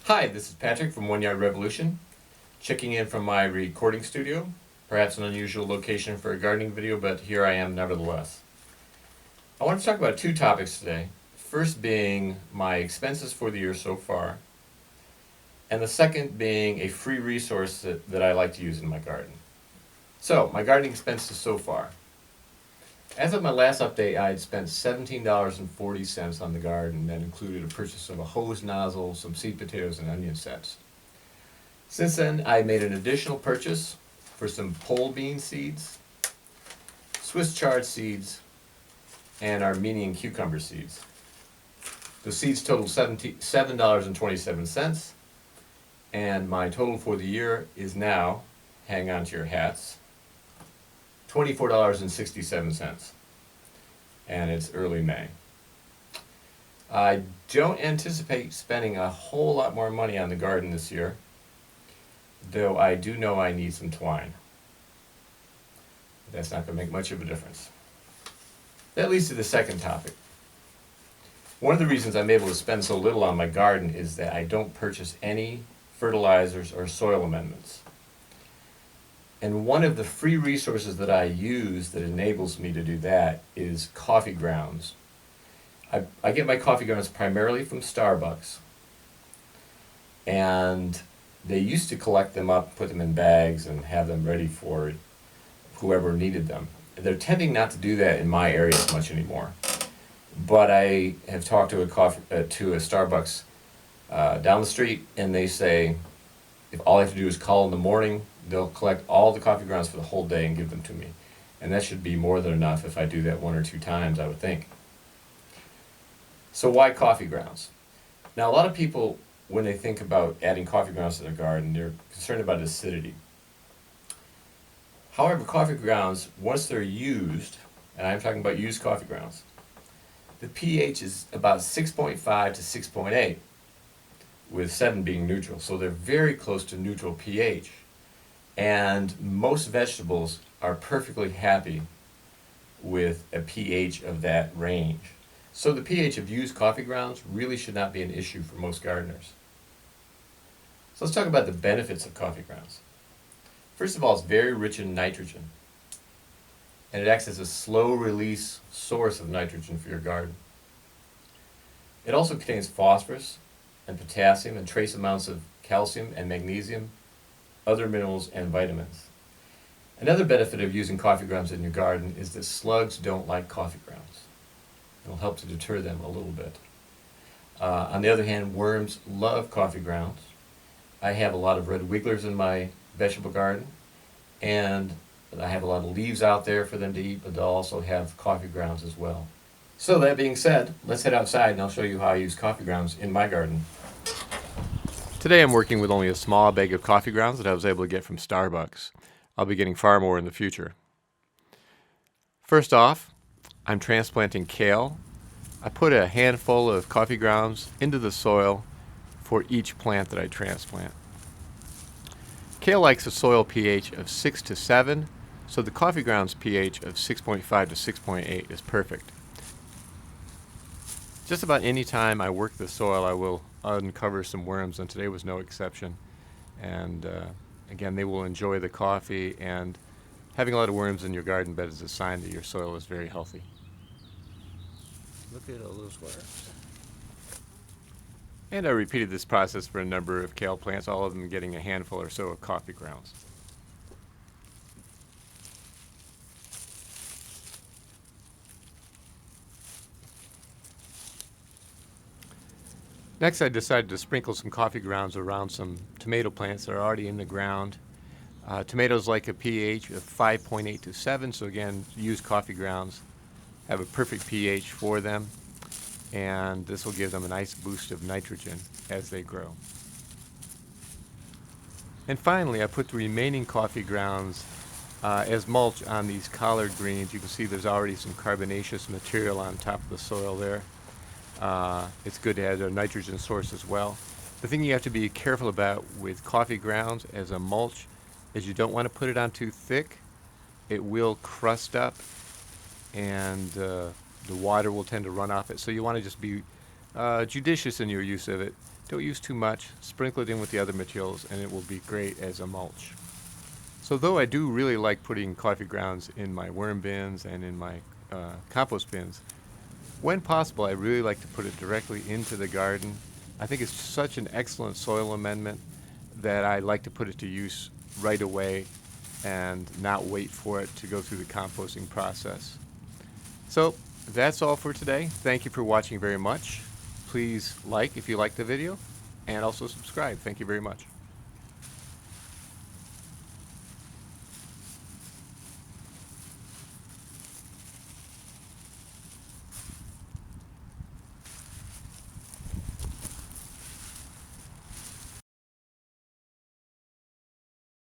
Hi, this is Patrick from One Yard Revolution, checking in from my recording studio. Perhaps an unusual location for a gardening video, but here I am nevertheless. I want to talk about two topics today. First being my expenses for the year so far, and the second being a free resource that I like to use in my garden. So, my gardening expenses so far. As of my last update, I had spent $17.40 on the garden. That included a purchase of a hose nozzle, some seed potatoes, and onion sets. Since then, I made an additional purchase for some pole bean seeds, Swiss chard seeds, and Armenian cucumber seeds. The seeds totaled $7.27, and my total for the year is now, hang on to your hats, $24.67, and it's early May. I don't anticipate spending a whole lot more money on the garden this year, though I do know I need some twine. That's not going to make much of a difference. That leads to the second topic. One of the reasons I'm able to spend so little on my garden is that I don't purchase any fertilizers or soil amendments. And one of the free resources that I use that enables me to do that is coffee grounds. I get my coffee grounds primarily from Starbucks. And they used to collect them up, put them in bags, and have them ready for whoever needed them. They're tending not to do that in my area as much anymore. But I have talked to a Starbucks down the street, and they say if all I have to do is call in the morning, they'll collect all the coffee grounds for the whole day and give them to me. And that should be more than enough if I do that one or two times, I would think. So why coffee grounds? Now, a lot of people, when they think about adding coffee grounds to their garden, they're concerned about acidity. However, coffee grounds, once they're used, and I'm talking about used coffee grounds, the pH is about 6.5 to 6.8, with 7 being neutral. So they're very close to neutral pH. And most vegetables are perfectly happy with a pH of that range. So the pH of used coffee grounds really should not be an issue for most gardeners. So let's talk about the benefits of coffee grounds. First of all, it's very rich in nitrogen, and it acts as a slow release source of nitrogen for your garden. It also contains phosphorus and potassium and trace amounts of calcium and magnesium, other minerals, and vitamins. Another benefit of using coffee grounds in your garden is that slugs don't like coffee grounds. It'll help to deter them a little bit. On the other hand, worms love coffee grounds. I have a lot of red wigglers in my vegetable garden, and I have a lot of leaves out there for them to eat, but they'll also have coffee grounds as well. So that being said, let's head outside and I'll show you how I use coffee grounds in my garden. Today I'm working with only a small bag of coffee grounds that I was able to get from Starbucks. I'll be getting far more in the future. First off, I'm transplanting kale. I put a handful of coffee grounds into the soil for each plant that I transplant. Kale likes a soil pH of 6 to 7, so the coffee grounds pH of 6.5 to 6.8 is perfect. Just about any time I work the soil, I will uncover some worms, and today was no exception. And again, they will enjoy the coffee, and having a lot of worms in your garden bed is a sign that your soil is very healthy. Look at all those worms. And I repeated this process for a number of kale plants, all of them getting a handful or so of coffee grounds. Next, I decided to sprinkle some coffee grounds around some tomato plants that are already in the ground. Tomatoes like a pH of 5.8 to 7, so again, used coffee grounds have a perfect pH for them, and this will give them a nice boost of nitrogen as they grow. And finally, I put the remaining coffee grounds as mulch on these collard greens. You can see there's already some carbonaceous material on top of the soil there. It's good to add a nitrogen source as well. The thing you have to be careful about with coffee grounds as a mulch is you don't want to put it on too thick. It will crust up, and the water will tend to run off it. So you want to just be judicious in your use of it. Don't use too much. Sprinkle it in with the other materials and it will be great as a mulch. So though I do really like putting coffee grounds in my worm bins and in my compost bins, when possible I really like to put it directly into the garden. I think it's such an excellent soil amendment that I like to put it to use right away and not wait for it to go through the composting process. So that's all for today. Thank you for watching very much. Please like if you like the video and also subscribe. Thank you very much.